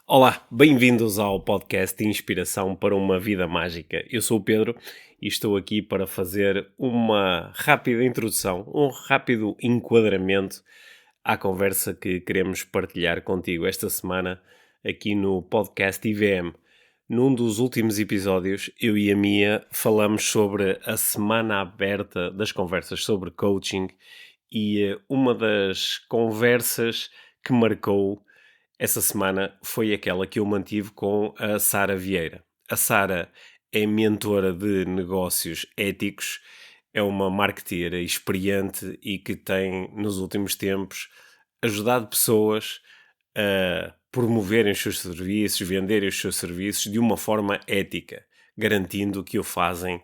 Olá, bem-vindos ao podcast de Inspiração para uma Vida Mágica. Eu sou o Pedro e estou aqui para fazer uma rápida introdução, um rápido enquadramento à conversa que queremos partilhar contigo esta semana aqui no podcast IVM. Num dos últimos episódios, eu e a Mia falamos sobre a semana aberta das conversas sobre coaching e uma das conversas que marcou essa semana foi aquela que eu mantive com a Sara Vieira. A Sara é mentora de negócios éticos, é uma marketeera experiente e que tem, nos últimos tempos, ajudado pessoas a promoverem os seus serviços, venderem os seus serviços de uma forma ética, garantindo que o fazem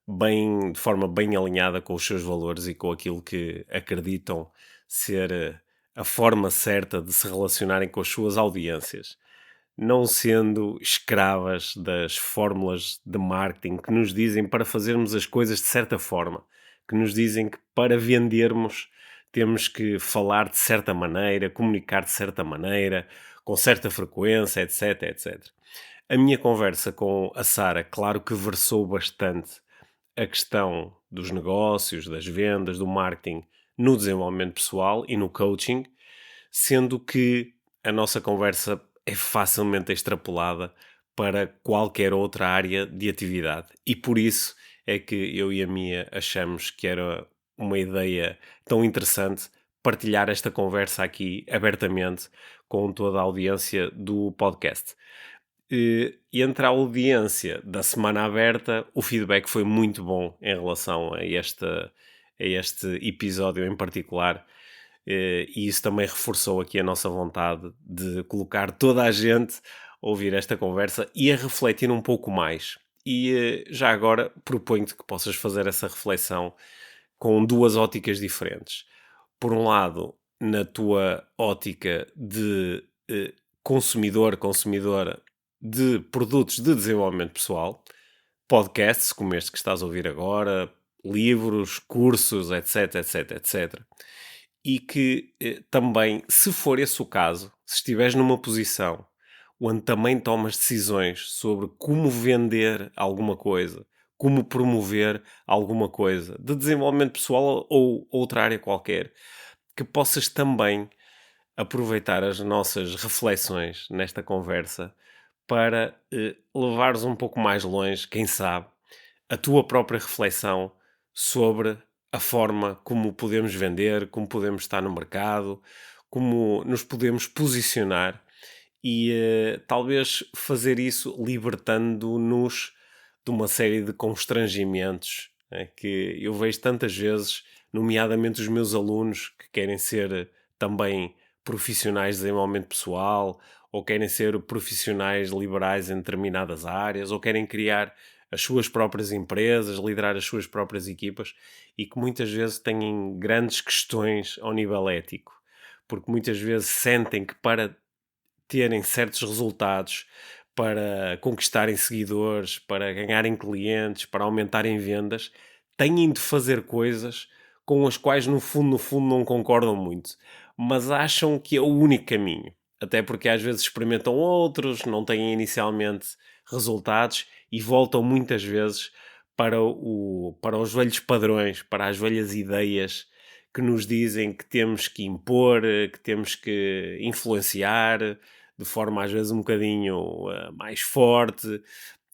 bem, de forma bem alinhada com os seus valores e com aquilo que acreditam ser a forma certa de se relacionarem com as suas audiências, não sendo escravas das fórmulas de marketing que nos dizem para fazermos as coisas de certa forma, que nos dizem que para vendermos temos que falar de certa maneira, comunicar de certa maneira, com certa frequência, etc, etc. A minha conversa com a Sara, claro que versou bastante a questão dos negócios, das vendas, do marketing no desenvolvimento pessoal e no coaching, sendo que a nossa conversa é facilmente extrapolada para qualquer outra área de atividade. E por isso é que eu e a Mia achamos que era uma ideia tão interessante partilhar esta conversa aqui abertamente com toda a audiência do podcast. E entre a audiência da semana aberta, o feedback foi muito bom em relação a este episódio em particular. E isso também reforçou aqui a nossa vontade de colocar toda a gente a ouvir esta conversa e a refletir um pouco mais. E já agora proponho-te que possas fazer essa reflexão com duas óticas diferentes. Por um lado, na tua ótica de consumidor, consumidora de produtos de desenvolvimento pessoal, podcasts como este que estás a ouvir agora, livros, cursos, etc, etc, etc. E que também, se for esse o caso, se estiveres numa posição onde também tomas decisões sobre como vender alguma coisa, como promover alguma coisa, de desenvolvimento pessoal ou outra área qualquer, que possas também aproveitar as nossas reflexões nesta conversa para levares um pouco mais longe, quem sabe, a tua própria reflexão sobre a forma como podemos vender, como podemos estar no mercado, como nos podemos posicionar e talvez fazer isso libertando-nos de uma série de constrangimentos, que eu vejo tantas vezes, nomeadamente os meus alunos que querem ser também profissionais de desenvolvimento pessoal, ou querem ser profissionais liberais em determinadas áreas, ou querem criar as suas próprias empresas, liderar as suas próprias equipas, e que muitas vezes têm grandes questões ao nível ético, porque muitas vezes sentem que para terem certos resultados, para conquistarem seguidores, para ganharem clientes, para aumentarem vendas, têm de fazer coisas com as quais no fundo não concordam muito, mas acham que é o único caminho. Até porque às vezes experimentam outros, não têm inicialmente resultados e voltam muitas vezes para os velhos padrões, para as velhas ideias que nos dizem que temos que impor, que temos que influenciar, de forma às vezes um bocadinho mais forte,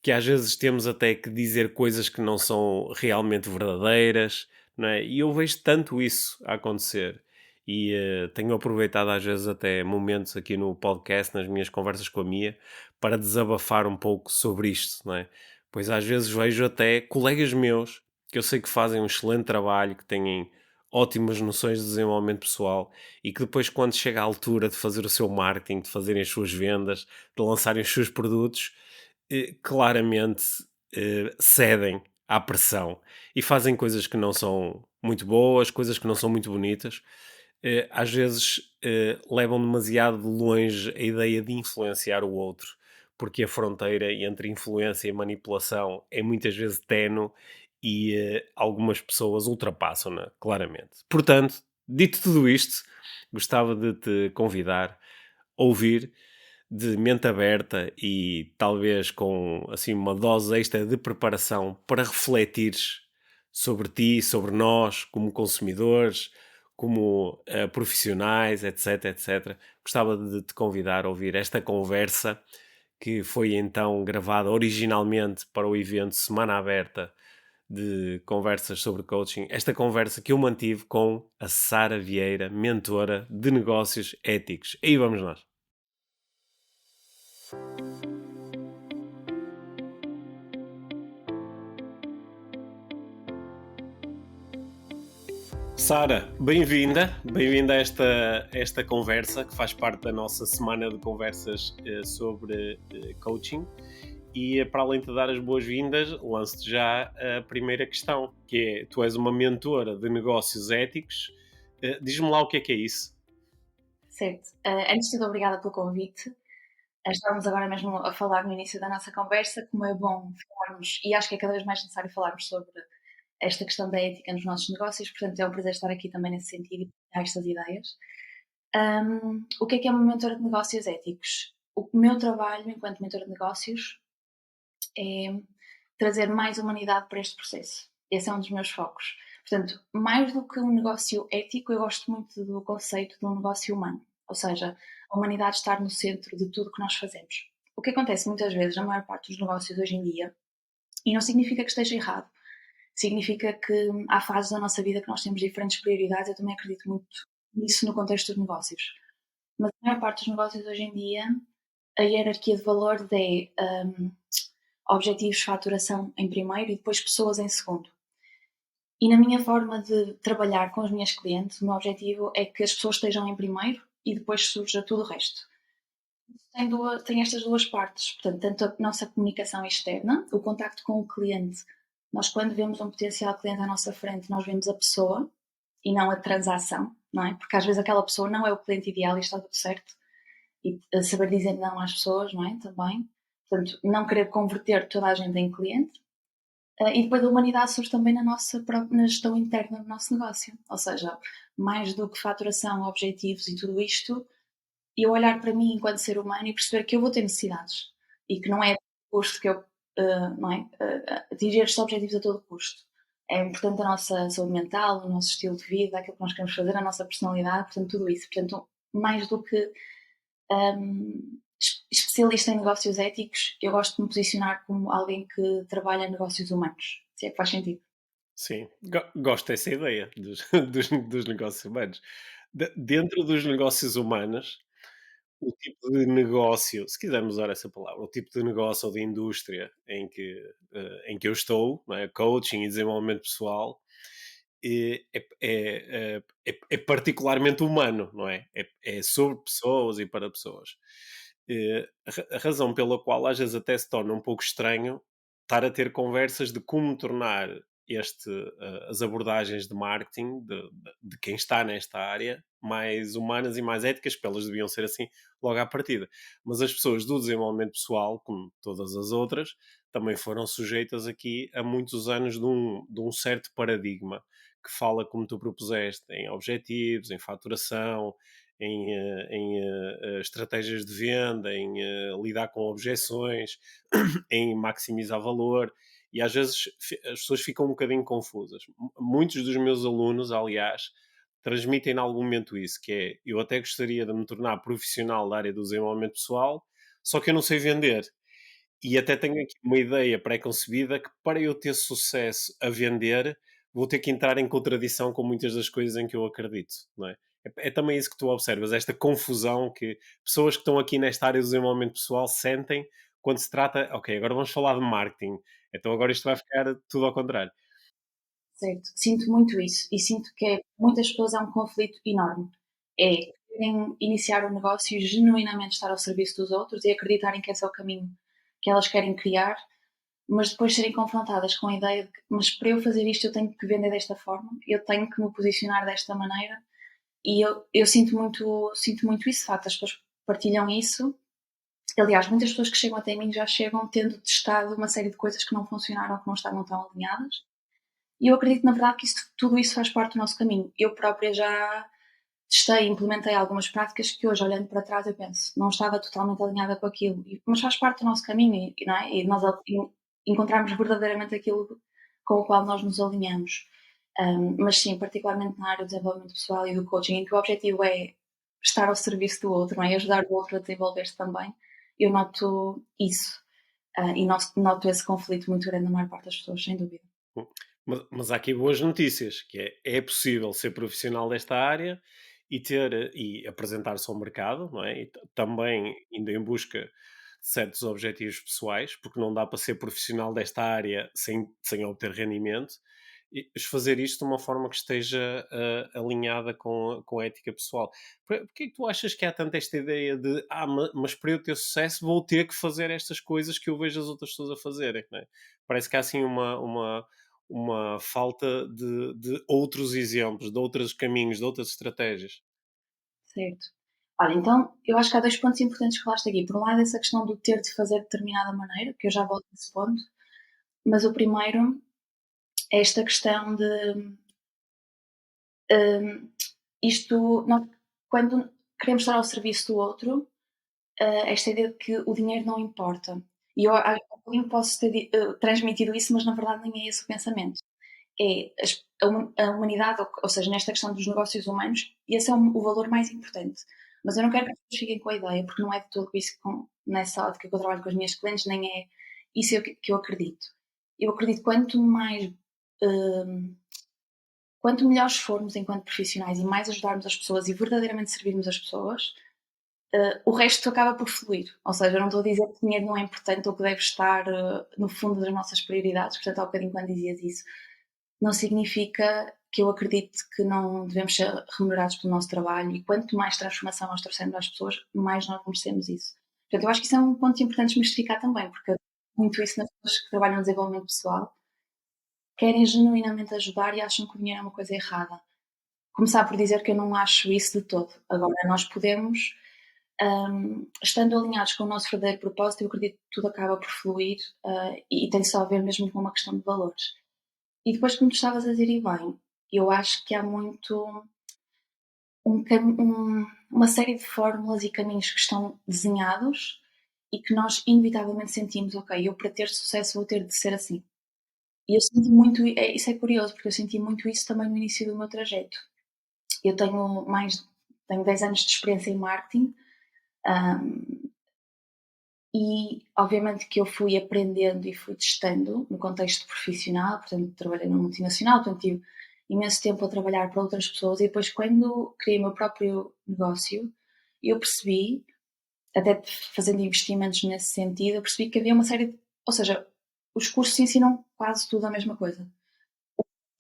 que às vezes temos até que dizer coisas que não são realmente verdadeiras, não é? E eu vejo tanto isso a acontecer. E tenho aproveitado às vezes até momentos aqui no podcast, nas minhas conversas com a Mia, para desabafar um pouco sobre isto, não é? Pois às vezes vejo até colegas meus, que eu sei que fazem um excelente trabalho, que têm ótimas noções de desenvolvimento pessoal e que depois, quando chega a altura de fazer o seu marketing, de fazerem as suas vendas, de lançarem os seus produtos, claramente cedem à pressão e fazem coisas que não são muito boas, coisas que não são muito bonitas. Às vezes levam demasiado de longe a ideia de influenciar o outro, porque a fronteira entre influência e manipulação é muitas vezes ténue e algumas pessoas ultrapassam-na, claramente. Portanto, dito tudo isto, gostava de te convidar a ouvir, de mente aberta e talvez com assim uma dose extra de preparação para refletires sobre ti, sobre nós, como consumidores, como profissionais, etc, etc. Gostava de te convidar a ouvir esta conversa que foi então gravada originalmente para o evento Semana Aberta de conversas sobre coaching. Esta conversa que eu mantive com a Sara Vieira, mentora de negócios éticos. Aí vamos nós. Sara, bem-vinda a esta conversa que faz parte da nossa semana de conversas sobre coaching. E para além de te dar as boas-vindas, lanço-te já a primeira questão, que é: tu és uma mentora de negócios éticos. Diz-me lá o que é isso. Certo. Antes de tudo, obrigada pelo convite. Estávamos agora mesmo a falar no início da nossa conversa como é bom falarmos, e acho que é cada vez mais necessário falarmos sobre esta questão da ética nos nossos negócios, portanto é um prazer estar aqui também nesse sentido e partilhar estas ideias. O que é uma mentora de negócios éticos? O meu trabalho enquanto mentora de negócios é trazer mais humanidade para este processo. Esse é um dos meus focos. Portanto, mais do que um negócio ético, eu gosto muito do conceito de um negócio humano. Ou seja, a humanidade estar no centro de tudo o que nós fazemos. O que acontece muitas vezes na maior parte dos negócios hoje em dia, e não significa que esteja errado, significa que há fases da nossa vida que nós temos diferentes prioridades. Eu também acredito muito nisso no contexto dos negócios. Mas a maior parte dos negócios hoje em dia, a hierarquia de valores é objetivos, faturação em primeiro e depois pessoas em segundo. E na minha forma de trabalhar com os meus clientes, o meu objetivo é que as pessoas estejam em primeiro e depois surja tudo o resto. Tem estas duas partes, portanto, tanto a nossa comunicação externa, o contacto com o cliente. Nós, quando vemos um potencial cliente à nossa frente, nós vemos a pessoa e não a transação, não é? Porque às vezes aquela pessoa não é o cliente ideal e está tudo certo. E saber dizer não às pessoas, não é? Também. Portanto, não querer converter toda a gente em cliente. E depois a humanidade surge também na gestão interna do nosso negócio. Ou seja, mais do que faturação, objetivos e tudo isto, eu olhar para mim enquanto ser humano e perceber que eu vou ter necessidades e que não é custo que eu, não é? Atingir estes objetivos a todo custo. É importante a nossa saúde mental, o nosso estilo de vida, aquilo que nós queremos fazer, a nossa personalidade, portanto, tudo isso. Portanto, mais do que especialista em negócios éticos, eu gosto de me posicionar como alguém que trabalha em negócios humanos, se é que faz sentido. Sim, gosto dessa ideia dos negócios humanos. Dentro dos negócios humanos, o tipo de negócio, se quisermos usar essa palavra, o tipo de negócio ou de indústria em que eu estou, não é? Coaching e desenvolvimento pessoal, é particularmente humano, não é? É sobre pessoas e para pessoas. A razão pela qual às vezes até se torna um pouco estranho estar a ter conversas de como tornar as abordagens de marketing de quem está nesta área mais humanas e mais éticas, porque elas deviam ser assim logo à partida. Mas as pessoas do desenvolvimento pessoal, como todas as outras, também foram sujeitas aqui a muitos anos de um certo paradigma que fala, como tu propuseste, em objetivos, em faturação, em estratégias de venda, em lidar com objeções, em maximizar valor. E às vezes as pessoas ficam um bocadinho confusas. Muitos dos meus alunos, aliás, transmitem em algum momento isso, que é: eu até gostaria de me tornar profissional da área do desenvolvimento pessoal, só que eu não sei vender. E até tenho aqui uma ideia pré-concebida que, para eu ter sucesso a vender, vou ter que entrar em contradição com muitas das coisas em que eu acredito, não é? É também isso que tu observas, esta confusão que pessoas que estão aqui nesta área do desenvolvimento pessoal sentem quando se trata, ok, agora vamos falar de marketing, então agora isto vai ficar tudo ao contrário. Certo, sinto muito isso e sinto que muitas pessoas é um conflito enorme. É querem iniciar um negócio e genuinamente estar ao serviço dos outros e acreditarem que esse é o caminho que elas querem criar, mas depois serem confrontadas com a ideia de que, mas para eu fazer isto eu tenho que vender desta forma, eu tenho que me posicionar desta maneira. E eu sinto muito isso, de facto, as pessoas partilham isso. Aliás, muitas pessoas que chegam até mim já chegam tendo testado uma série de coisas que não funcionaram, que não estavam tão alinhadas. E eu acredito, na verdade, que tudo isso faz parte do nosso caminho. Eu própria já testei e implementei algumas práticas que hoje, olhando para trás, eu penso, não estava totalmente alinhada com aquilo, mas faz parte do nosso caminho, não é? E nós encontrarmos verdadeiramente aquilo com o qual nós nos alinhamos. Mas sim, particularmente na área do desenvolvimento pessoal e do coaching, em que o objetivo é estar ao serviço do outro, não é? Ajudar o outro a desenvolver-se também. Eu noto isso. E noto esse conflito muito grande na maior parte das pessoas, sem dúvida. Mas há aqui boas notícias, que é possível ser profissional desta área e ter e apresentar-se ao mercado, não é? E também indo em busca de certos objetivos pessoais, porque não dá para ser profissional desta área sem obter rendimento, mas fazer isto de uma forma que esteja alinhada com a ética pessoal. Porquê é que tu achas que há tanta esta ideia de mas para eu ter sucesso vou ter que fazer estas coisas que eu vejo as outras pessoas a fazerem, não é? Parece que há assim uma falta de outros exemplos, de outros caminhos, de outras estratégias. Certo. Olha, então, eu acho que há 2 pontos importantes que falaste aqui. Por um lado, essa questão do ter de fazer de determinada maneira, que eu já volto a esse ponto, mas o primeiro é esta questão de, hum, isto nós quando queremos estar ao serviço do outro, esta ideia de que o dinheiro não importa. E eu há bocadinho posso ter transmitido isso, mas na verdade nem é esse o pensamento. É a humanidade, ou seja, nesta questão dos negócios humanos, esse é o valor mais importante. Mas eu não quero que as pessoas fiquem com a ideia, porque não é de todo isso nessa ótica que eu trabalho com as minhas clientes, nem é isso que eu acredito. Eu acredito que hum, quanto melhores formos enquanto profissionais e mais ajudarmos as pessoas e verdadeiramente servirmos as pessoas, o resto acaba por fluir. Ou seja, eu não estou a dizer que o dinheiro não é importante ou que deve estar no fundo das nossas prioridades, portanto, há bocadinho quando dizias isso, não significa que eu acredite que não devemos ser remunerados pelo nosso trabalho e quanto mais transformação nós trouxermos às pessoas, mais nós merecemos isso. Portanto, eu acho que isso é um ponto importante de desmistificar também, porque muito isso nas pessoas que trabalham no desenvolvimento pessoal querem genuinamente ajudar e acham que o dinheiro é uma coisa errada. Começar por dizer que eu não acho isso de todo. Agora, nós podemos, estando alinhados com o nosso verdadeiro propósito, eu acredito que tudo acaba por fluir e tem só a ver mesmo com uma questão de valores. E depois, como tu estavas a dizer, e bem, eu acho que há muito uma série de fórmulas e caminhos que estão desenhados e que nós inevitavelmente sentimos, ok, eu para ter sucesso vou ter de ser assim. E eu senti muito, isso é curioso, porque eu senti muito isso também no início do meu trajeto. Eu tenho 10 anos de experiência em marketing, hum, e obviamente que eu fui aprendendo e fui testando no contexto profissional, portanto trabalhei numa multinacional, portanto tive imenso tempo a trabalhar para outras pessoas e depois quando criei o meu próprio negócio, eu percebi, até fazendo investimentos nesse sentido, eu percebi que havia uma série de, ou seja, os cursos ensinam quase tudo a mesma coisa.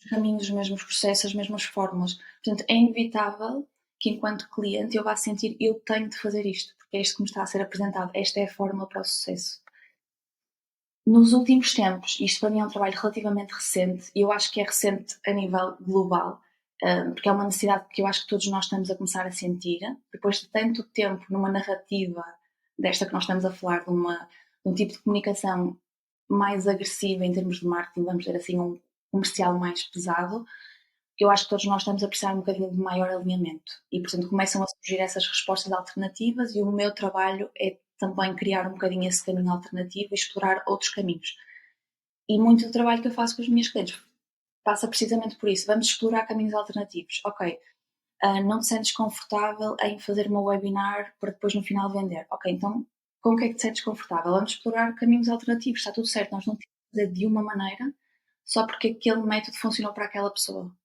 Os caminhos, os mesmos processos, as mesmas fórmulas. Portanto, é inevitável que enquanto cliente eu vá sentir eu tenho de fazer isto, porque é isto que me está a ser apresentado, esta é a fórmula para o sucesso. Nos últimos tempos, isto para mim é um trabalho relativamente recente, e eu acho que é recente a nível global, porque é uma necessidade que eu acho que todos nós estamos a começar a sentir, depois de tanto tempo numa narrativa desta que nós estamos a falar, de um tipo de comunicação mais agressiva em termos de marketing, vamos dizer assim, um comercial mais pesado, eu acho que todos nós estamos a precisar um bocadinho de maior alinhamento. E, portanto, começam a surgir essas respostas alternativas e o meu trabalho é também criar um bocadinho esse caminho alternativo e explorar outros caminhos. E muito do trabalho que eu faço com os meus clientes passa precisamente por isso. Vamos explorar caminhos alternativos. Ok, não te sentes confortável em fazer uma webinar para depois no final vender. Ok, então com o que é que te sentes confortável? Vamos explorar caminhos alternativos. Está tudo certo, nós não temos que fazer de uma maneira só porque aquele método funcionou para aquela pessoa.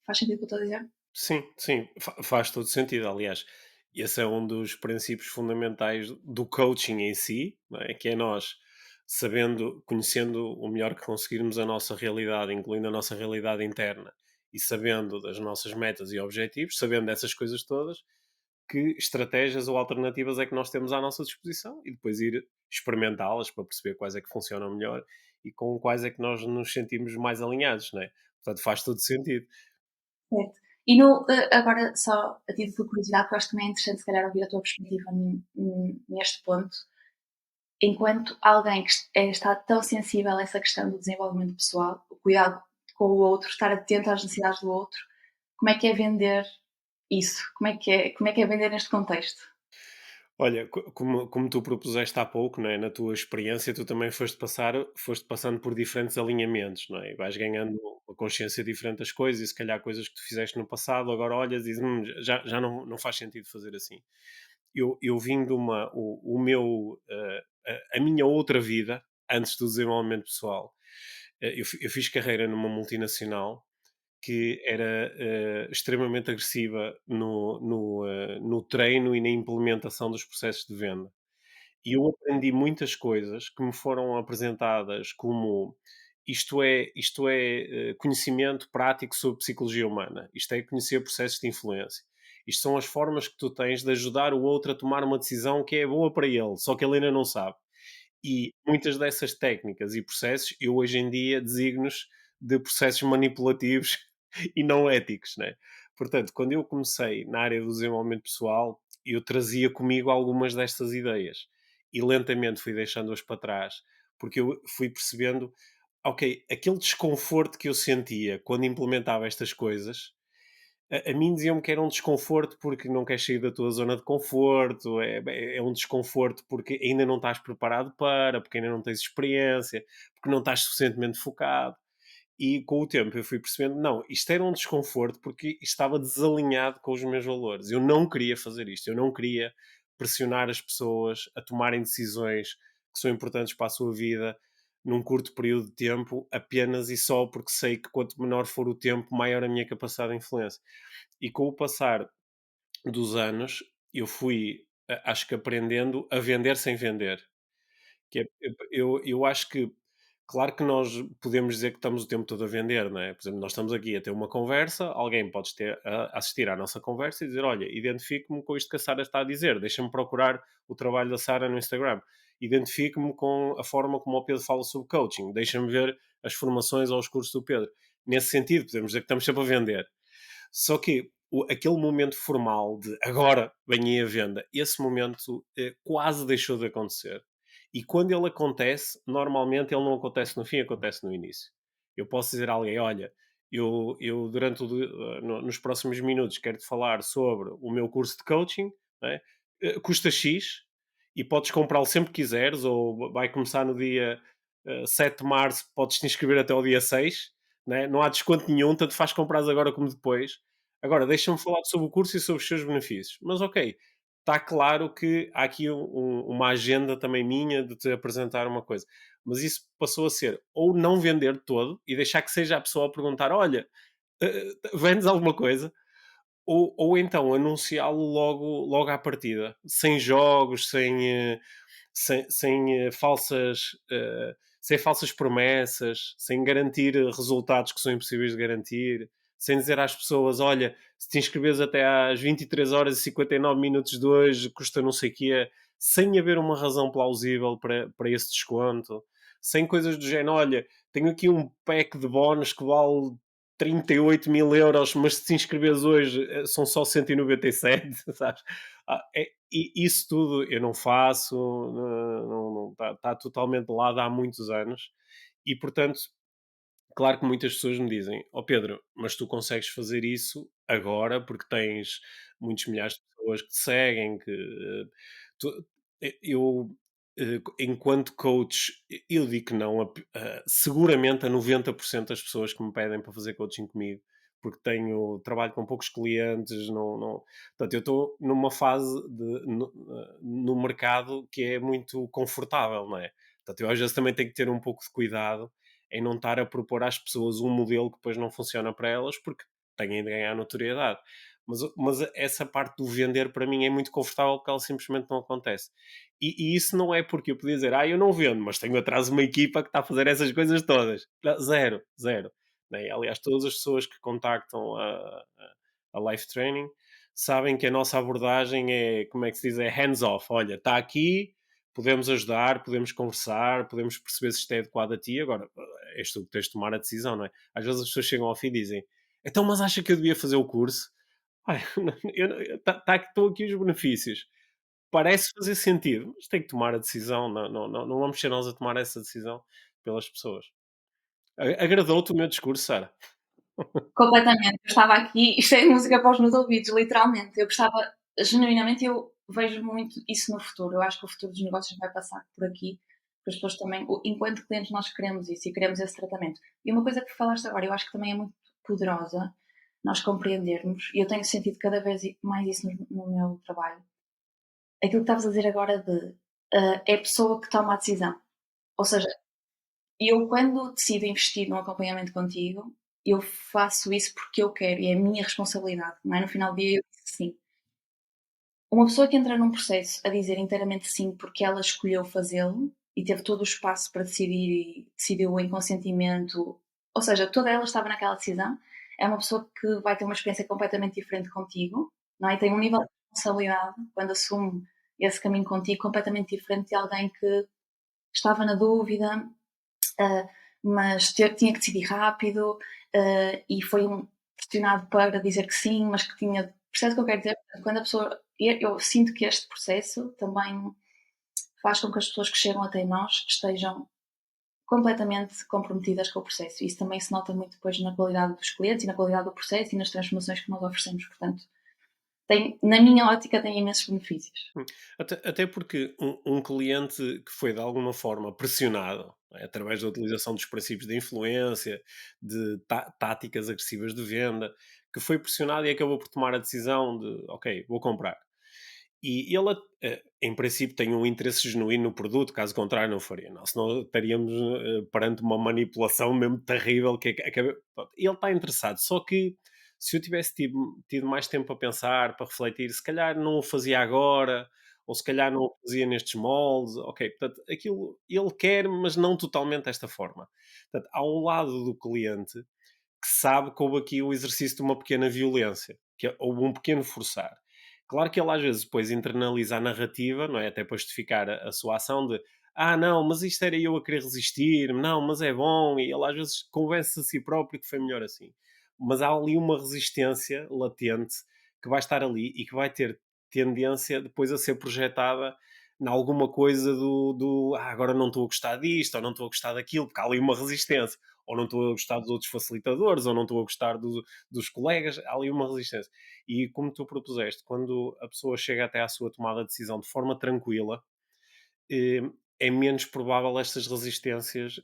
Faz sentido o que eu estou a dizer? Sim, sim, faz todo sentido. Aliás, esse é um dos princípios fundamentais do coaching em si, não é? Que é nós sabendo, conhecendo o melhor que conseguirmos a nossa realidade, incluindo a nossa realidade interna, e sabendo das nossas metas e objetivos, sabendo dessas coisas todas, que estratégias ou alternativas é que nós temos à nossa disposição e depois ir experimentá-las para perceber quais é que funcionam melhor e com quais é que nós nos sentimos mais alinhados, não é? Portanto, faz todo sentido. Certo. E agora, só a título de curiosidade, que eu acho que também é interessante, se calhar, ouvir a tua perspectiva neste ponto. Enquanto alguém que está tão sensível a essa questão do desenvolvimento pessoal, o cuidado com o outro, estar atento às necessidades do outro, como é que é vender? isso? Como é que é vender neste contexto? Olha, como tu propuseste há pouco, não é? Na tua experiência, tu também foste passando por diferentes alinhamentos, não é? E vais ganhando uma consciência diferente das coisas e se calhar coisas que tu fizeste no passado, agora olhas e dizes, já não faz sentido fazer assim. Eu vim de o meu, a minha outra vida, antes do desenvolvimento pessoal. Eu fiz carreira numa multinacional que era extremamente agressiva no treino e na implementação dos processos de venda. E eu aprendi muitas coisas que me foram apresentadas como isto é conhecimento prático sobre psicologia humana, isto é conhecer processos de influência. Isto são as formas que tu tens de ajudar o outro a tomar uma decisão que é boa para ele, só que ele ainda não sabe. E muitas dessas técnicas e processos eu hoje em dia designo-os de processos manipulativos e não éticos, né? Portanto, quando eu comecei na área do desenvolvimento pessoal, eu trazia comigo algumas destas ideias e lentamente fui deixando-as para trás, porque eu fui percebendo, ok, aquele desconforto que eu sentia quando implementava estas coisas, a mim diziam-me que era um desconforto porque não queres sair da tua zona de conforto, é um desconforto porque ainda não estás preparado para, porque ainda não tens experiência, porque não estás suficientemente focado. E com o tempo eu fui percebendo, não, isto era um desconforto porque estava desalinhado com os meus valores. Eu não queria fazer isto, eu não queria pressionar as pessoas a tomarem decisões que são importantes para a sua vida num curto período de tempo, apenas e só porque sei que quanto menor for o tempo, maior a minha capacidade de influência. E com o passar dos anos, eu fui, acho que aprendendo a vender sem vender. Que é, eu acho que, claro que nós podemos dizer que estamos o tempo todo a vender, não é? Por exemplo, nós estamos aqui a ter uma conversa, alguém pode assistir à nossa conversa e dizer: Olha, identifico-me com isto que a Sara está a dizer, deixa-me procurar o trabalho da Sara no Instagram. Identifico-me com a forma como o Pedro fala sobre coaching, deixa-me ver as formações ou os cursos do Pedro. Nesse sentido, podemos dizer que estamos sempre a vender. Só que aquele momento formal de agora vem aí a venda, esse momento quase deixou de acontecer. E quando ele acontece, normalmente ele não acontece no fim, acontece no início. Eu posso dizer a alguém: olha, eu durante nos próximos minutos quero-te falar sobre o meu curso de coaching, não é? Custa X e podes comprá-lo sempre que quiseres, ou vai começar no dia 7 de março, podes te inscrever até o dia 6, né? Não há desconto nenhum, tanto faz comprar agora como depois. Agora, deixa-me falar sobre o curso e sobre os seus benefícios. Mas ok, está claro que há aqui uma agenda também minha de te apresentar uma coisa. Mas isso passou a ser ou não vender todo e deixar que seja a pessoa a perguntar: olha, vendes alguma coisa? Ou então anunciá-lo logo à partida, sem jogos, sem falsas promessas, sem garantir resultados que são impossíveis de garantir, sem dizer às pessoas: olha, se te inscreves até às 23 horas e 59 minutos de hoje, custa não sei o quê, sem haver uma razão plausível para esse desconto, sem coisas do género: olha, tenho aqui um pack de bónus que vale 38 mil euros, mas se te inscreves hoje são só 197, sabes? E isso tudo eu não faço, não está totalmente de lado há muitos anos e, portanto, claro que muitas pessoas me dizem: Ó Pedro, mas tu consegues fazer isso agora porque tens muitos milhares de pessoas que te seguem, que tu- eu, enquanto coach, eu digo que não, seguramente a 90% das pessoas que me pedem para fazer coaching comigo, porque trabalho com poucos clientes, portanto, eu estou numa fase no mercado que é muito confortável, não é? Portanto, eu às vezes também tenho que ter um pouco de cuidado em não estar a propor às pessoas um modelo que depois não funciona para elas, porque têm de ganhar notoriedade. Mas essa parte do vender para mim é muito confortável porque ela simplesmente não acontece. E isso não é porque eu podia dizer, eu não vendo, mas tenho atrás uma equipa que está a fazer essas coisas todas. Não, zero, zero. Né? Aliás, todas as pessoas que contactam a Life Training sabem que a nossa abordagem é, como é que se diz, é hands-off. Olha, está aqui, podemos ajudar, podemos conversar, podemos perceber se isto é adequado a ti. Agora, és tu que tens de tomar a decisão, não é? Às vezes as pessoas chegam ao fim e dizem: Então, mas acha que eu devia fazer o curso? Ai, estão aqui os benefícios. Parece fazer sentido, mas tem que tomar a decisão. Não vamos ser nós a tomar essa decisão pelas pessoas. Agradou-te o meu discurso, Sara? Completamente. Eu estava aqui, isto é música para os meus ouvidos, literalmente. Eu gostava, genuinamente, eu vejo muito isso no futuro. Eu acho que o futuro dos negócios vai passar por aqui, porque as pessoas também, enquanto clientes, nós queremos isso e queremos esse tratamento. E uma coisa que falaste agora, eu acho que também é muito poderosa nós compreendermos, e eu tenho sentido cada vez mais isso no meu trabalho. Aquilo que estavas a dizer agora de é a pessoa que toma a decisão. Ou seja, eu quando decido investir num acompanhamento contigo, eu faço isso porque eu quero e é a minha responsabilidade, não é? No final do dia eu disse sim. Uma pessoa que entra num processo a dizer inteiramente sim porque ela escolheu fazê-lo e teve todo o espaço para decidir e decidiu em consentimento, ou seja, toda ela estava naquela decisão, é uma pessoa que vai ter uma experiência completamente diferente contigo, não é? Tem um nível de responsabilidade quando assume esse caminho contigo completamente diferente de alguém que estava na dúvida, uh, mas tinha que decidir rápido e foi pressionado para dizer que sim, mas que tinha. Percebe o que eu quero dizer? Quando a pessoa. Eu sinto que este processo também faz com que as pessoas que chegam até nós estejam completamente comprometidas com o processo. E isso também se nota muito depois na qualidade dos clientes e na qualidade do processo e nas transformações que nós oferecemos. Portanto, na minha ótica, tem imensos benefícios. Até porque um cliente que foi de alguma forma pressionado, não é, através da utilização dos princípios de influência, de táticas agressivas de venda, que foi pressionado e acabou por tomar a decisão de, ok, vou comprar. E ele, em princípio, tem um interesse genuíno no produto, caso contrário, não faria. Não, senão estaríamos perante uma manipulação mesmo terrível. Pronto, ele está interessado, só que se eu tivesse tido mais tempo a pensar, para refletir, se calhar não o fazia agora, ou se calhar não o fazia nestes moldes. Ok, portanto, aquilo ele quer, mas não totalmente desta forma. Portanto, há um lado do cliente que sabe que houve aqui o exercício de uma pequena violência, houve um pequeno forçar. Claro que ele às vezes depois internaliza a narrativa, não é? Até para justificar a sua ação de não, mas isto era eu a querer resistir, não, mas é bom, e ele às vezes convence a si próprio que foi melhor assim. Mas há ali uma resistência latente que vai estar ali e que vai ter tendência depois a ser projetada em alguma coisa agora não estou a gostar disto, ou não estou a gostar daquilo, porque há ali uma resistência ou não estou a gostar dos outros facilitadores, ou não estou a gostar dos colegas, há ali uma resistência. E como tu propuseste, quando a pessoa chega até à sua tomada de decisão de forma tranquila, eh, é menos provável estas resistências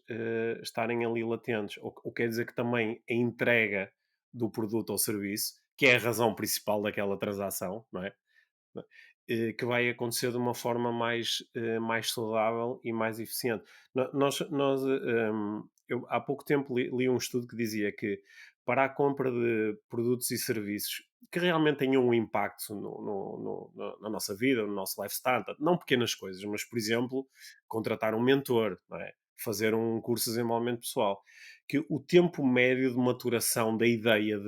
estarem ali latentes. O que quer dizer que também a entrega do produto ou serviço, que é a razão principal daquela transação, não é? Que vai acontecer de uma forma mais saudável e mais eficiente. Eu há pouco tempo li um estudo que dizia que para a compra de produtos e serviços que realmente tenham um impacto na nossa vida, no nosso lifestyle, portanto, não pequenas coisas, mas, por exemplo, contratar um mentor, não é? Fazer um curso de desenvolvimento pessoal, que o tempo médio de maturação da ideia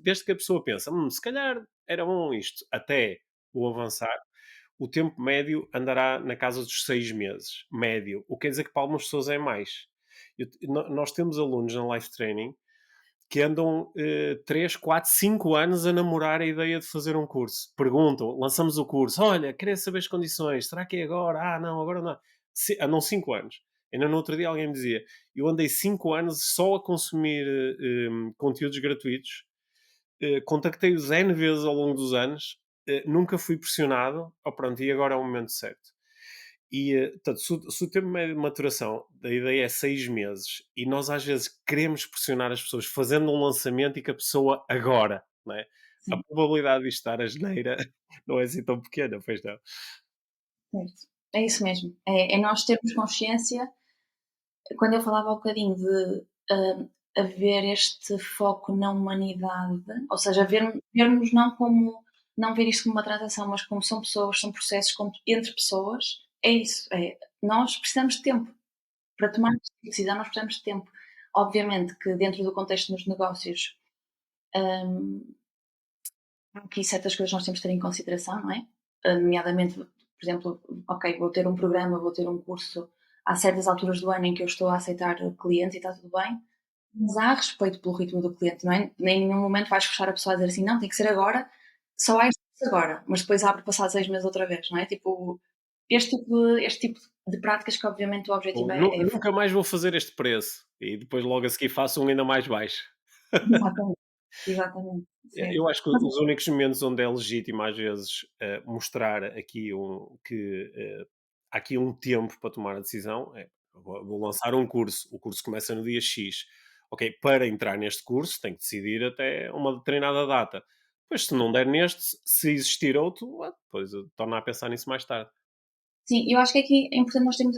desde que a pessoa pensa, se calhar era bom isto, até o avançar, o tempo médio andará na casa dos 6 meses, médio. O que quer dizer que para algumas pessoas é mais. Nós temos alunos na Life Training que andam 3, 4, 5 anos a namorar a ideia de fazer um curso. Perguntam, lançamos o curso, olha, queria saber as condições, será que é agora? Não, agora não. Andam 5 anos. Ainda no outro dia alguém me dizia, eu andei 5 anos só a consumir conteúdos gratuitos, contactei-os N vezes ao longo dos anos, nunca fui pressionado, pronto, e agora é o momento certo. E, portanto, se o tempo médio de maturação da ideia é 6 meses e nós às vezes queremos pressionar as pessoas fazendo um lançamento e que a pessoa agora, não é? A Sim, probabilidade de isto estar a geneira não é assim tão pequena, pois não? certo. É isso mesmo. É nós termos consciência. Quando eu falava um bocadinho de haver este foco na humanidade, ou seja, vermos não como não ver isto como uma transação, mas como são pessoas, são processos entre pessoas, é isso. Nós precisamos de tempo para tomar esta decisão, nós precisamos de tempo. Obviamente que dentro do contexto dos negócios hum, há aqui certas coisas que nós temos de ter em consideração, não é? Nomeadamente, por exemplo, ok, vou ter um programa, vou ter um curso há certas alturas do ano em que eu estou a aceitar clientes e está tudo bem, mas há respeito pelo ritmo do cliente, não é? Nem em nenhum momento vais fechar a pessoa a dizer assim, não, tem que ser agora, só há este curso agora, mas depois abre passar 6 meses outra vez, não é? Tipo, este tipo de práticas que obviamente o objetivo Ou é nunca mais vou fazer este preço e depois logo a seguir faço um ainda mais baixo. Exatamente, exatamente, certo. Eu acho que Mas os únicos momentos onde é legítimo, às vezes, mostrar aqui há aqui um tempo para tomar a decisão é: vou lançar um curso, o curso começa no dia X. Ok, para entrar neste curso tenho que decidir até uma determinada data. Pois, se não der neste, se existir outro, depois eu torno a pensar nisso mais tarde. sim, eu acho que aqui é importante nós termos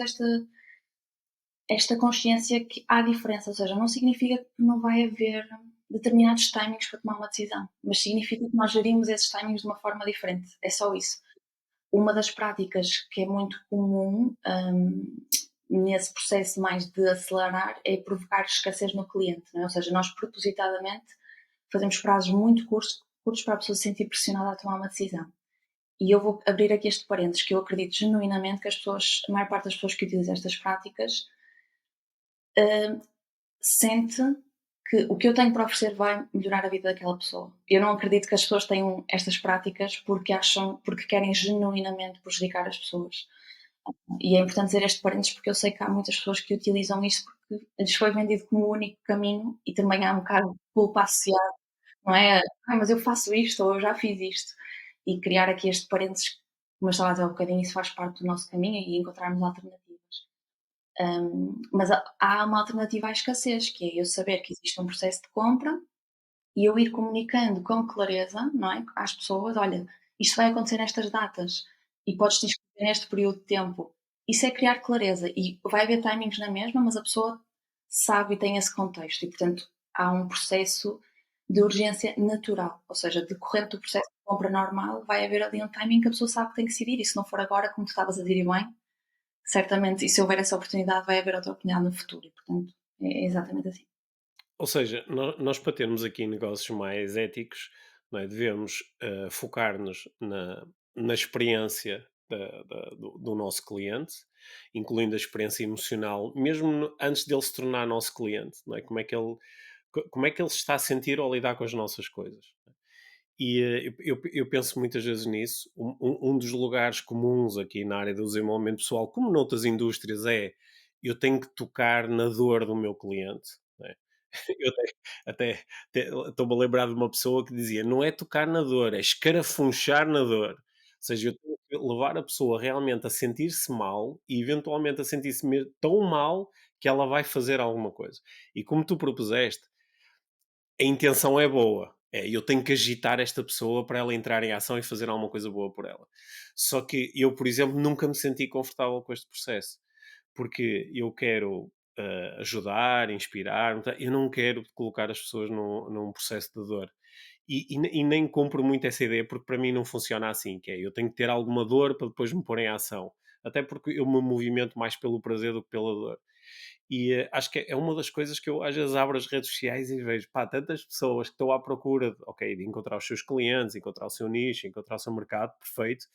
esta consciência que há diferença, ou seja, não significa que não vai haver determinados timings para tomar uma decisão, mas significa que nós gerimos esses timings de uma forma diferente, é só isso. Uma das práticas que é muito comum, nesse processo mais de acelerar é provocar escassez no cliente, não é? Ou seja, nós propositadamente fazemos prazos muito curtos para a pessoa se sentir pressionada a tomar uma decisão. E eu vou abrir aqui este parênteses, que eu acredito genuinamente que a maior parte das pessoas que utilizam estas práticas hum, sente que o que eu tenho para oferecer vai melhorar a vida daquela pessoa. Eu não acredito que as pessoas tenham estas práticas porque querem genuinamente prejudicar as pessoas. E é importante dizer este parênteses porque eu sei que há muitas pessoas que utilizam isto porque lhes foi vendido como o único caminho e também há um bocado de culpa associada, não é? Mas eu faço isto ou eu já fiz isto. E criar aqui este parênteses, como eu estava a dizer há um bocadinho, isso faz parte do nosso caminho e encontrarmos alternativas. Mas há uma alternativa à escassez, que é eu saber que existe um processo de compra e eu ir comunicando com clareza, não é? Às pessoas, olha, isto vai acontecer nestas datas e podes te inscrever neste período de tempo. Isso é criar clareza e vai haver timings na mesma, mas a pessoa sabe e tem esse contexto e, portanto, há um processo de urgência natural, ou seja, decorrente do processo de compra normal, vai haver ali um timing que a pessoa sabe que tem que decidir e se não for agora, como tu estavas a dizer bem, certamente, e se houver essa oportunidade, vai haver outra oportunidade no futuro e, portanto, é exatamente assim. Ou seja, nós para termos aqui negócios mais éticos, não é, devemos focar-nos na experiência do nosso cliente, incluindo a experiência emocional, mesmo antes dele se tornar nosso cliente, não é? Como é que ele se está a sentir ao lidar com as nossas coisas. E eu penso muitas vezes nisso. Um dos lugares comuns aqui na área do desenvolvimento pessoal, como noutras indústrias, é eu tenho que tocar na dor do meu cliente. Não é? Eu estou-me a lembrar de uma pessoa que dizia: não é tocar na dor, é escarafunchar na dor. Ou seja, eu tenho que levar a pessoa realmente a sentir-se mal e eventualmente a sentir-se tão mal que ela vai fazer alguma coisa. E como tu propuseste, a intenção é boa. É, eu tenho que agitar esta pessoa para ela entrar em ação e fazer alguma coisa boa por ela. Só que eu, por exemplo, nunca me senti confortável com este processo, porque eu quero ajudar, inspirar, eu não quero colocar as pessoas num processo de dor. E nem compro muito essa ideia, porque para mim não funciona assim, que é eu tenho que ter alguma dor para depois me pôr em ação. Até porque eu me movimento mais pelo prazer do que pela dor. E acho que é uma das coisas que eu às vezes abro as redes sociais e vejo, pá, tantas pessoas que estão à procura, ok, de encontrar os seus clientes, encontrar o seu nicho, encontrar o seu mercado, perfeito,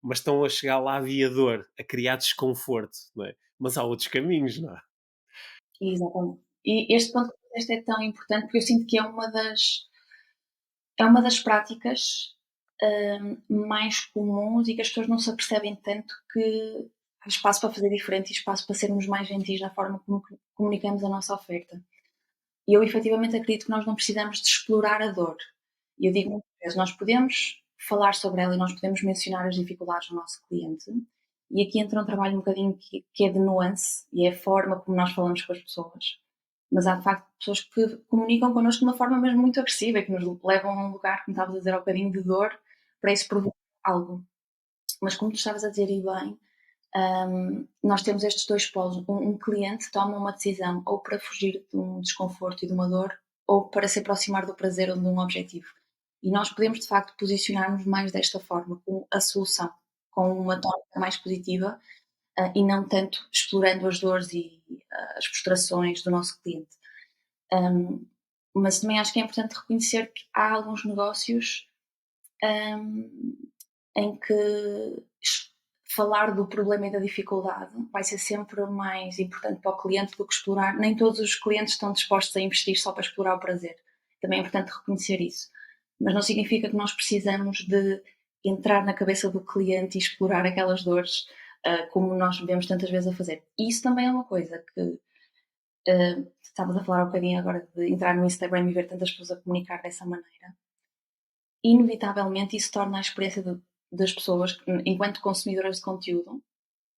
mas estão a chegar lá via dor, a criar desconforto, não é? Mas há outros caminhos, não é? Exatamente. E este ponto que disseste é tão importante porque eu sinto que é uma das práticas, mais comuns e que as pessoas não se apercebem tanto que há espaço para fazer diferente e espaço para sermos mais gentis na forma como comunicamos a nossa oferta. E eu efetivamente acredito que nós não precisamos de explorar a dor. E eu digo muitas vezes, nós podemos falar sobre ela e nós podemos mencionar as dificuldades do nosso cliente. E aqui entra um trabalho um bocadinho que é de nuance e é a forma como nós falamos com as pessoas. Mas há de facto pessoas que comunicam connosco de uma forma mesmo muito agressiva e que nos levam a um lugar, como estavas a dizer, ao bocadinho de dor para isso provocar algo. Mas como tu estavas a dizer e bem, nós temos estes dois polos. Um cliente toma uma decisão ou para fugir de um desconforto e de uma dor, ou para se aproximar do prazer ou de um objetivo. E nós podemos, de facto, posicionar-nos mais desta forma, com a solução, com uma tónica mais positiva e não tanto explorando as dores e as frustrações do nosso cliente. Um, mas também acho que é importante reconhecer que há alguns negócios um, em que falar do problema e da dificuldade vai ser sempre mais importante para o cliente do que explorar. Nem todos os clientes estão dispostos a investir só para explorar o prazer. Também é importante reconhecer isso. Mas não significa que nós precisamos de entrar na cabeça do cliente e explorar aquelas dores como nós vemos tantas vezes a fazer. E isso também é uma coisa que Estavas a falar um bocadinho agora de entrar no Instagram e ver tantas pessoas a comunicar dessa maneira. Inevitavelmente isso torna a experiência das pessoas, enquanto consumidoras de conteúdo,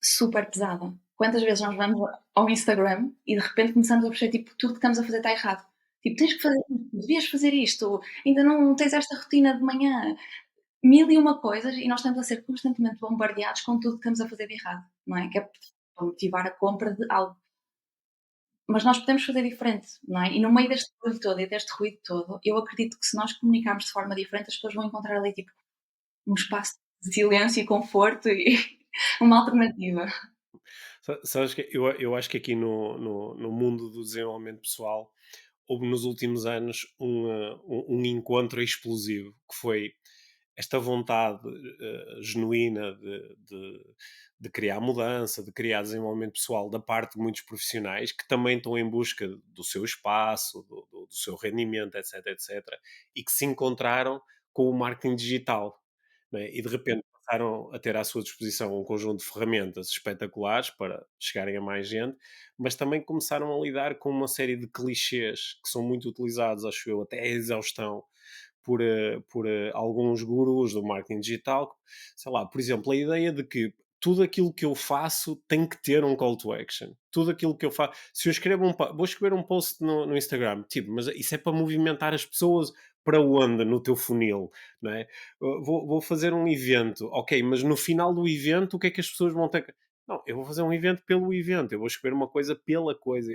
super pesada. Quantas vezes nós vamos ao Instagram e de repente começamos a perceber, tipo, tudo que estamos a fazer está errado. Tipo, tens que fazer isto, devias fazer isto, ainda não tens esta rotina de manhã, mil e uma coisas, e nós estamos a ser constantemente bombardeados com tudo que estamos a fazer de errado, não é? Que é para motivar a compra de algo. Mas nós podemos fazer diferente, não é? E no meio deste barulho todo e deste ruído todo, eu acredito que se nós comunicarmos de forma diferente, as pessoas vão encontrar ali, tipo, um espaço de silêncio e conforto e uma alternativa. Sabes que eu acho que aqui no mundo do desenvolvimento pessoal houve nos últimos anos um encontro explosivo que foi esta vontade genuína de criar mudança, de criar desenvolvimento pessoal da parte de muitos profissionais que também estão em busca do seu espaço, do seu rendimento, etc, etc, e que se encontraram com o marketing digital, não é? E de repente passaram a ter à sua disposição um conjunto de ferramentas espetaculares para chegarem a mais gente, mas também começaram a lidar com uma série de clichês que são muito utilizados, acho eu, até à exaustão, por alguns gurus do marketing digital. Sei lá, por exemplo, a ideia de que tudo aquilo que eu faço tem que ter um call to action. Tudo aquilo que eu faço. Se eu escrevo vou escrever um post no Instagram, tipo, mas isso é para movimentar as pessoas para onde no teu funil, não é? Vou fazer um evento, ok, mas no final do evento o que é que as pessoas vão ter que. Não, eu vou fazer um evento pelo evento, eu vou escrever uma coisa pela coisa.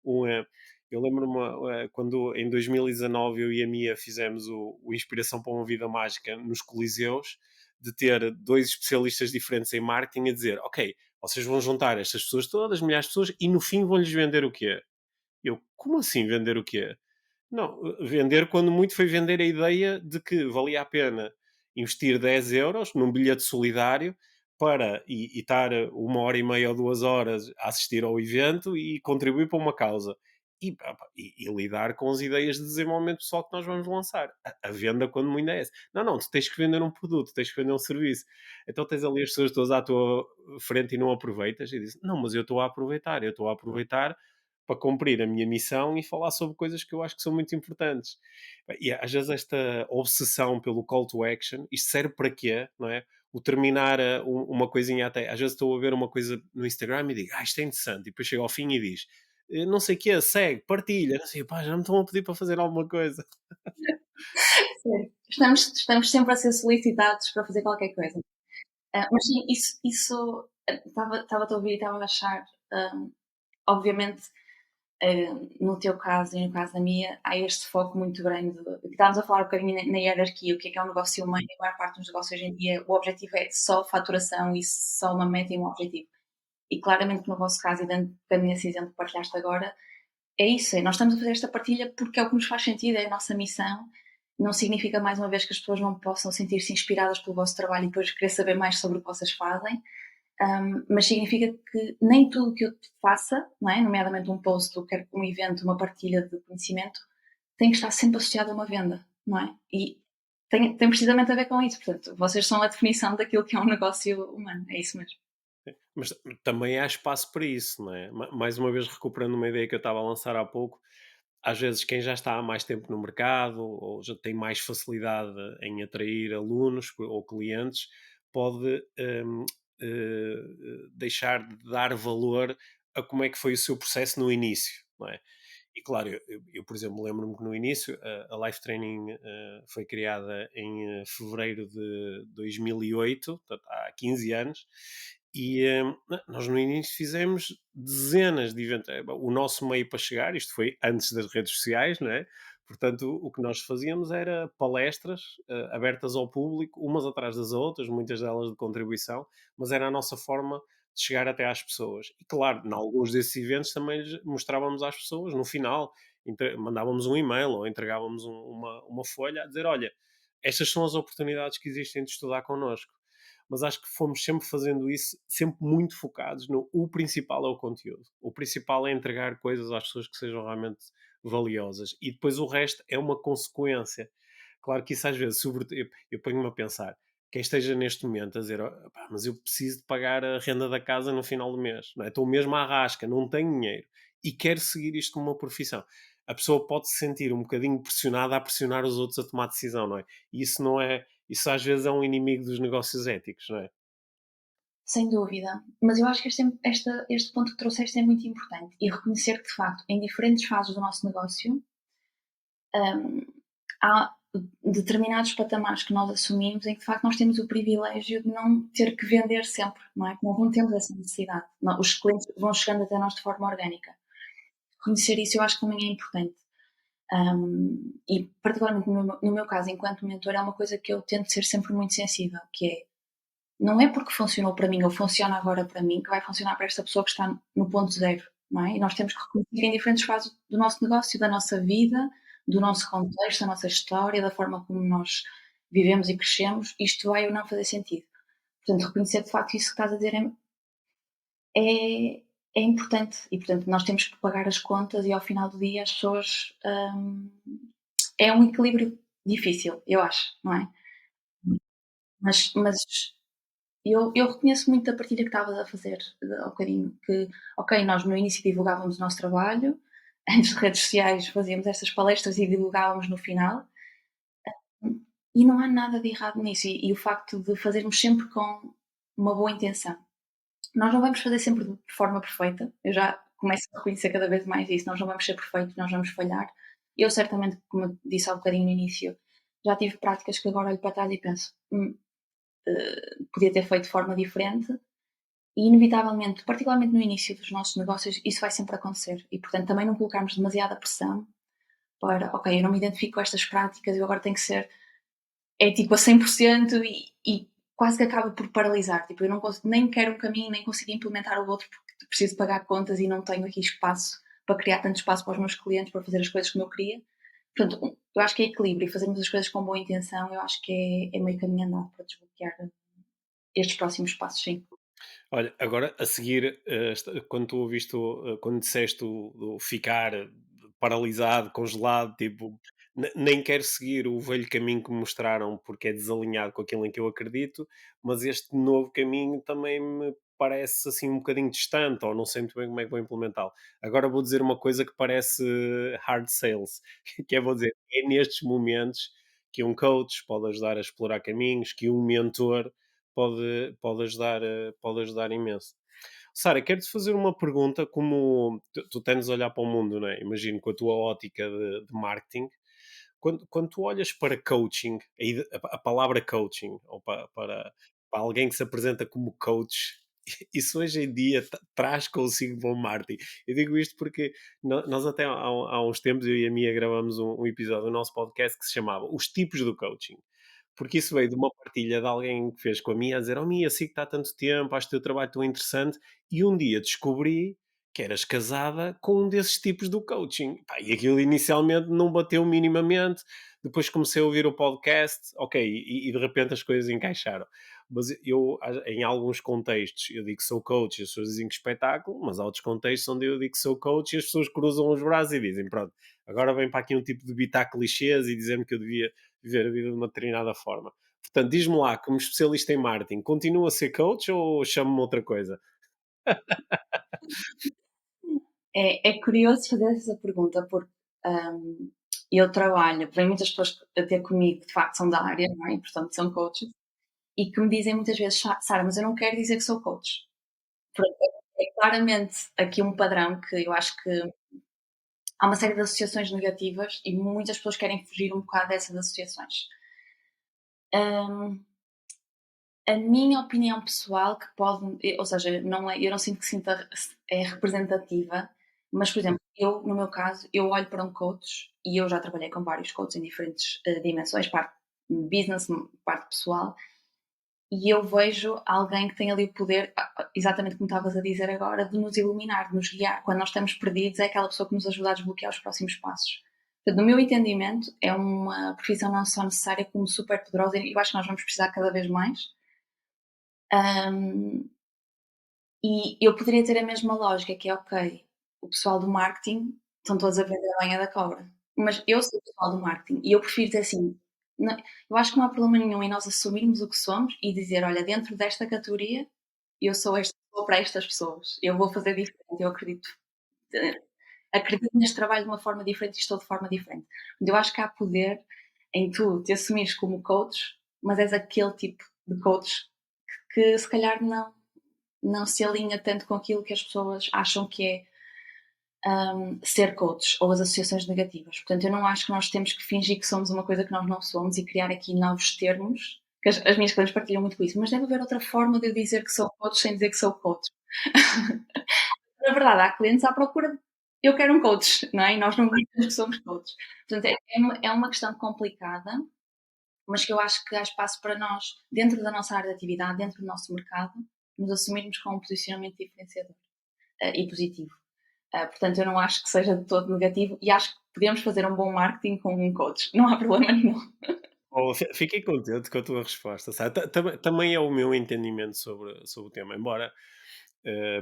Um, eh, eu lembro-me quando em 2019 eu e a Mia fizemos o Inspiração para uma Vida Mágica nos Coliseus, de ter dois especialistas diferentes em marketing a dizer: Ok, vocês vão juntar estas pessoas todas, milhares de pessoas, e no fim vão-lhes vender o quê? Eu, como assim vender o quê? Não, vender quando muito foi vender a ideia de que valia a pena investir 10 euros num bilhete solidário para e estar uma hora e meia ou 2 horas a assistir ao evento e contribuir para uma causa. E lidar com as ideias de desenvolvimento pessoal que nós vamos lançar. A venda, quando muito é essa. Não, não, tu tens que vender um produto, tens que vender um serviço. Então tens ali as pessoas todas à tua frente e não aproveitas. E dizes, não, mas eu estou a aproveitar para cumprir a minha missão e falar sobre coisas que eu acho que são muito importantes. E às vezes esta obsessão pelo call to action, isto serve para quê, não é? O terminar uma coisinha até, às vezes estou a ver uma coisa no Instagram e digo, isto é interessante, e depois chego ao fim e diz, não sei o quê, segue, partilha, não sei, pá, já me estão a pedir para fazer alguma coisa. Sim. Estamos sempre a ser solicitados para fazer qualquer coisa. Mas sim, isso estava-te a ouvir e estava a achar, obviamente, no teu caso e no caso da minha, há este foco muito grande. Estávamos a falar um bocadinho na hierarquia, o que é um negócio humano, e a maior parte dos negócios hoje em dia, o objetivo é só faturação e só uma meta e um objetivo. E claramente, no vosso caso, e dando um bocadinho esse exemplo que partilhaste agora, é isso, nós estamos a fazer esta partilha porque é o que nos faz sentido, é a nossa missão. Não significa, mais uma vez, que as pessoas não possam sentir-se inspiradas pelo vosso trabalho e depois querer saber mais sobre o que vocês fazem, mas significa que nem tudo o que eu faça, não é? Nomeadamente um post, ou quer um evento, uma partilha de conhecimento, tem que estar sempre associado a uma venda, não é? E tem precisamente a ver com isso. Portanto, vocês são a definição daquilo que é um negócio humano, é isso mesmo. Mas também há espaço para isso, não é? Mais uma vez recuperando uma ideia que eu estava a lançar há pouco, às vezes quem já está há mais tempo no mercado ou já tem mais facilidade em atrair alunos ou clientes, pode deixar de dar valor a como é que foi o seu processo no início, não é? E claro, por exemplo, lembro-me que no início a Life Training foi criada em fevereiro de 2008, portanto, há 15 anos, e nós no início fizemos dezenas de eventos. O nosso meio para chegar, isto foi antes das redes sociais, não é? Portanto, o que nós fazíamos era palestras abertas ao público, umas atrás das outras, muitas delas de contribuição, mas era a nossa forma de chegar até às pessoas. E claro, em alguns desses eventos também mostrávamos às pessoas, no final, mandávamos um e-mail ou entregávamos uma folha a dizer: olha, estas são as oportunidades que existem de estudar connosco. Mas acho que fomos sempre fazendo isso, sempre muito focados no o principal é o conteúdo. O principal é entregar coisas às pessoas que sejam realmente valiosas. E depois o resto é uma consequência. Claro que isso às vezes, sobretudo, eu ponho-me a pensar, quem esteja neste momento a dizer: "Oh, pá, mas eu preciso de pagar a renda da casa no final do mês, não é? Estou mesmo à rasca, não tenho dinheiro e quero seguir isto como uma profissão." A pessoa pode se sentir um bocadinho pressionada a pressionar os outros a tomar decisão, não é? E isso não é, isso às vezes é um inimigo dos negócios éticos, não é? Sem dúvida. Mas eu acho que este ponto que trouxeste é muito importante e reconhecer que, de facto, em diferentes fases do nosso negócio, hum, há determinados patamares que nós assumimos em que, de facto, nós temos o privilégio de não ter que vender sempre, não é? Que nós não temos essa necessidade. Os clientes vão chegando até nós de forma orgânica. Reconhecer isso eu acho que também é importante. E particularmente no meu caso, enquanto mentor, é uma coisa que eu tento ser sempre muito sensível, que é, não é porque funcionou para mim ou funciona agora para mim que vai funcionar para esta pessoa que está no ponto zero, não é? E nós temos que reconhecer que em diferentes fases do nosso negócio, da nossa vida, do nosso contexto, da nossa história, da forma como nós vivemos e crescemos, isto vai ou não fazer sentido. Portanto, reconhecer de facto isso que estás a dizer é importante e, portanto, nós temos que pagar as contas e ao final do dia as pessoas. É um equilíbrio difícil, eu acho, não é? Mas eu reconheço muito a partilha que estavas a fazer há bocadinho, que, ok, nós no início divulgávamos o nosso trabalho, antes de redes sociais fazíamos estas palestras e divulgávamos no final, e não há nada de errado nisso, e o facto de fazermos sempre com uma boa intenção. Nós não vamos fazer sempre de forma perfeita, eu já começo a reconhecer cada vez mais isso, nós não vamos ser perfeitos, nós vamos falhar. Eu certamente, como eu disse há bocadinho no início, já tive práticas que agora olho para trás e penso, podia ter feito de forma diferente, e inevitavelmente, particularmente no início dos nossos negócios, isso vai sempre acontecer. E, portanto, também não colocarmos demasiada pressão para, ok, eu não me identifico com estas práticas, eu agora tenho que ser ético a 100% e quase que acaba por paralisar. Tipo, eu não consigo, nem quero um caminho, nem consigo implementar o outro porque preciso pagar contas e não tenho aqui espaço para criar tanto espaço para os meus clientes, para fazer as coisas como eu queria. Portanto, eu acho que é equilíbrio e fazermos as coisas com boa intenção, eu acho que é meio caminho andado para desbloquear estes próximos passos, sim. Olha, agora a seguir, quando tu ouviste, quando disseste o ficar paralisado, congelado, tipo, nem quero seguir o velho caminho que me mostraram porque é desalinhado com aquilo em que eu acredito, mas este novo caminho também me parece assim um bocadinho distante, ou não sei muito bem como é que vou implementá-lo. Agora vou dizer uma coisa que parece hard sales, que é, vou dizer, é nestes momentos que um coach pode ajudar a explorar caminhos, que um mentor pode ajudar imenso. Sara, quero-te fazer uma pergunta, como tu tendes a olhar para o mundo, não é? Imagino com a tua ótica de marketing, quando tu olhas para coaching, a palavra coaching, ou para alguém que se apresenta como coach, isso hoje em dia traz consigo bom marketing. Eu digo isto porque nós até há uns tempos, eu e a Mia gravamos um episódio do nosso podcast que se chamava Os Tipos do Coaching, porque isso veio de uma partilha de alguém que fez com a Mia, a dizer: "Oh Mia, sei que está há tanto tempo, acho o teu trabalho tão interessante", e um dia descobri que eras casada com um desses tipos do coaching. Pá, e aquilo inicialmente não bateu minimamente, depois comecei a ouvir o podcast, ok, e de repente as coisas encaixaram. Mas eu, em alguns contextos, eu digo que sou coach e as pessoas dizem que espetáculo, mas há outros contextos onde eu digo que sou coach e as pessoas cruzam os braços e dizem: pronto, agora vem para aqui um tipo de bitar clichês e dizer-me que eu devia viver a vida de uma determinada forma. Portanto, diz-me lá, como especialista em marketing, continua a ser coach ou chamo-me outra coisa? É curioso fazer essa pergunta porque hum, eu trabalho, vem muitas pessoas a ter comigo que de facto são da área, não é? E, portanto são coaches, e que me dizem muitas vezes: Sara, mas eu não quero dizer que sou coach." Pronto, é claramente aqui um padrão que eu acho que há uma série de associações negativas e muitas pessoas querem fugir um bocado dessas associações. Hum, a minha opinião pessoal, que pode, ou seja, não é, eu não sinto que sinta é representativa, mas, por exemplo, eu, no meu caso, eu olho para um coach e eu já trabalhei com vários coaches em diferentes dimensões, parte business, parte pessoal, e eu vejo alguém que tem ali o poder, exatamente como estavas a dizer agora, de nos iluminar, de nos guiar. Quando nós estamos perdidos, é aquela pessoa que nos ajuda a desbloquear os próximos passos. Portanto, no meu entendimento, é uma profissão não só necessária como super poderosa, e eu acho que nós vamos precisar cada vez mais. Um, e eu poderia ter a mesma lógica, que é, ok, o pessoal do marketing estão todos a vender a banha da cobra. Mas eu sou o pessoal do marketing e eu prefiro ter assim, Não, eu acho que não há problema nenhum em nós assumirmos o que somos e dizer: "Olha, dentro desta categoria, eu sou esta pessoa para estas pessoas, eu vou fazer diferente, eu eh, acredito neste trabalho de uma forma diferente e estou de forma diferente". Eu acho que há poder em tu te assumires como coach, mas és aquele tipo de coach que se calhar não se alinha tanto com aquilo que as pessoas acham que é ser coach ou as associações negativas. Portanto, eu não acho que nós temos que fingir que somos uma coisa que nós não somos e criar aqui novos termos, que as minhas clientes partilham muito com isso, mas deve haver outra forma de eu dizer que sou coach sem dizer que sou coach. Na verdade, há clientes à procura de eu quero um coach, não é? E nós não dizemos que somos coaches. Portanto, é uma questão complicada, mas que eu acho que há espaço para nós, dentro da nossa área de atividade, dentro do nosso mercado, nos assumirmos com um posicionamento diferenciador e positivo. Portanto, eu não acho que seja de todo negativo e acho que podemos fazer um bom marketing com um coach, não há problema nenhum. Oh, fiquei contente com a tua resposta, sabe? Também é o meu entendimento sobre o tema, embora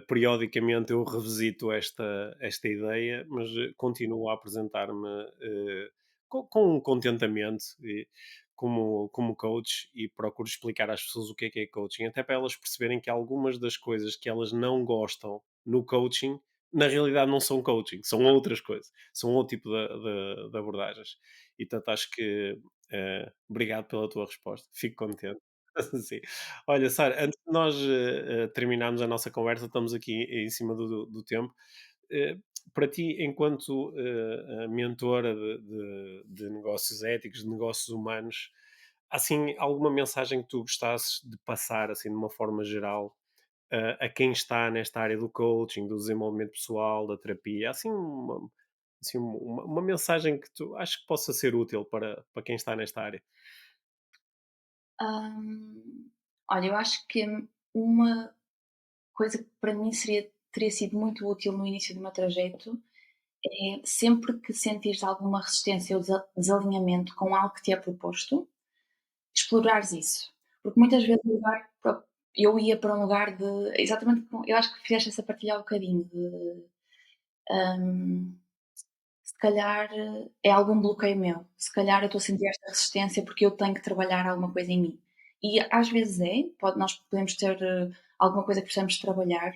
periodicamente eu revisito esta ideia, mas continuo a apresentar-me com um contentamento como coach e procuro explicar às pessoas o que é coaching, até para elas perceberem que algumas das coisas que elas não gostam no coaching, na realidade não são coaching, são outras coisas, são outro tipo de abordagens. E portanto acho que obrigado pela tua resposta, fico contente. Sim. Olha, Sara, antes de nós terminarmos a nossa conversa, estamos aqui em cima do tempo. Eh, para ti, enquanto a mentora de negócios éticos, de negócios humanos, há assim alguma mensagem que tu gostasses de passar, assim, de uma forma geral, a quem está nesta área do coaching, do desenvolvimento pessoal, da terapia? Há assim uma mensagem que tu acho que possa ser útil para quem está nesta área? Hum, Olha, eu acho que uma coisa que para mim teria sido muito útil no início do meu trajeto é sempre que sentires alguma resistência ou desalinhamento com algo que te é proposto, explorares isso. Porque muitas vezes eu ia para um lugar de. Exatamente como. Eu acho que fizeste essa partilha há um bocadinho de. hum, Se calhar é algum bloqueio meu. Se calhar eu estou a sentir esta resistência porque eu tenho que trabalhar alguma coisa em mim. E às vezes nós podemos ter alguma coisa que precisamos trabalhar,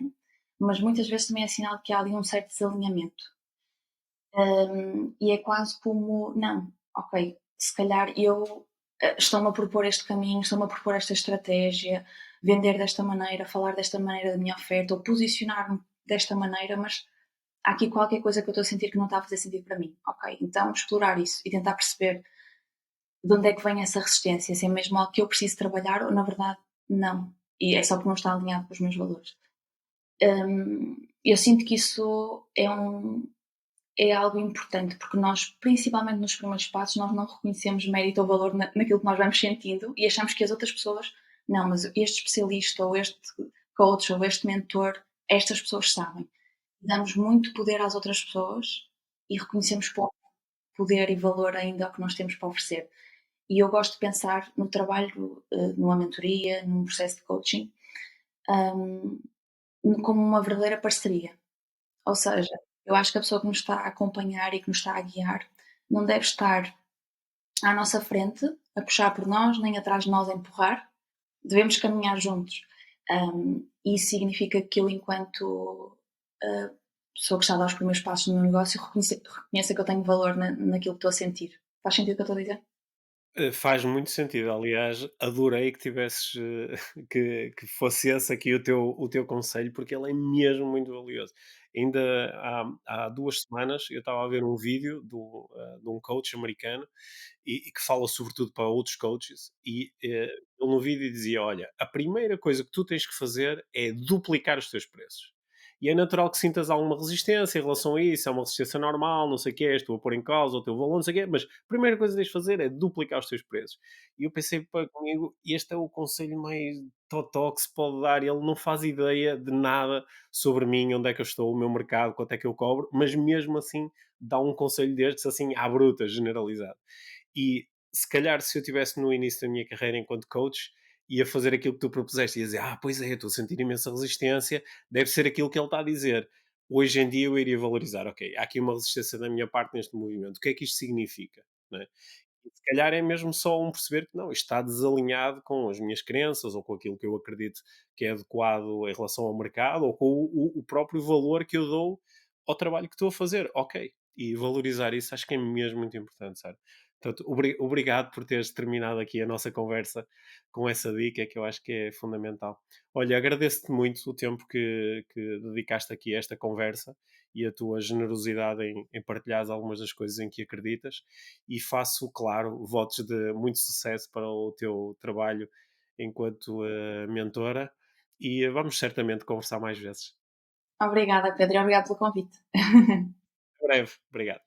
mas muitas vezes também é sinal de que há ali um certo desalinhamento. E é quase como, não, ok, se calhar estão-me a propor este caminho, estão-me a propor esta estratégia, vender desta maneira, falar desta maneira da minha oferta, ou posicionar-me desta maneira, mas há aqui qualquer coisa que eu estou a sentir que não está a fazer sentido para mim. Ok, então explorar isso e tentar perceber de onde é que vem essa resistência, se é mesmo algo que eu preciso trabalhar ou na verdade não. E é só porque não está alinhado com os meus valores. Eu sinto que isso é algo importante, porque nós, principalmente nos primeiros passos, nós não reconhecemos mérito ou valor naquilo que nós vamos sentindo e achamos que as outras pessoas, não, mas este especialista ou este coach ou este mentor, estas pessoas sabem. Damos muito poder às outras pessoas e reconhecemos pouco poder e valor ainda ao que nós temos para oferecer. E eu gosto de pensar no trabalho, numa mentoria, num processo de coaching, hum, como uma verdadeira parceria. Ou seja, eu acho que a pessoa que nos está a acompanhar e que nos está a guiar não deve estar à nossa frente a puxar por nós, nem atrás de nós a empurrar. Devemos caminhar juntos. Isso significa que eu, enquanto pessoa que está a dar os primeiros passos no meu negócio, reconheça que eu tenho valor naquilo que estou a sentir. Faz sentido o que eu estou a dizer? Faz muito sentido. Aliás, adorei que tivesses que fosse esse aqui o teu conselho, porque ele é mesmo muito valioso. Ainda há 2 semanas eu estava a ver um vídeo de um coach americano e que fala sobretudo para outros coaches, e ele no vídeo dizia: Olha, a primeira coisa que tu tens que fazer é duplicar os teus preços. E é natural que sintas alguma resistência em relação a isso, é uma resistência normal, não sei o que é, estou a pôr em causa o teu valor, não sei o quê, mas a primeira coisa que tens de fazer é duplicar os teus preços. E eu pensei para comigo, este é o conselho mais totó que se pode dar, ele não faz ideia de nada sobre mim, onde é que eu estou, o meu mercado, quanto é que eu cobro, mas mesmo assim dá um conselho destes assim à bruta, generalizado. E se calhar se eu estivesse no início da minha carreira enquanto coach, ia fazer aquilo que tu propuseste, ia dizer, pois é, estou a sentir imensa resistência, deve ser aquilo que ele está a dizer. Hoje em dia eu iria valorizar, ok, há aqui uma resistência da minha parte neste movimento, o que é que isto significa? Não é? E se calhar é mesmo só um perceber que não, isto está desalinhado com as minhas crenças ou com aquilo que eu acredito que é adequado em relação ao mercado ou com o próprio valor que eu dou ao trabalho que estou a fazer. Ok. E valorizar isso acho que é mesmo muito importante, sabe? Portanto, obrigado por teres terminado aqui a nossa conversa com essa dica que eu acho que é fundamental. Olha, agradeço-te muito o tempo que dedicaste aqui a esta conversa e a tua generosidade em partilhares algumas das coisas em que acreditas e faço, claro, votos de muito sucesso para o teu trabalho enquanto mentora e vamos certamente conversar mais vezes. Obrigada, Pedro, e obrigado pelo convite. Em breve. Obrigado.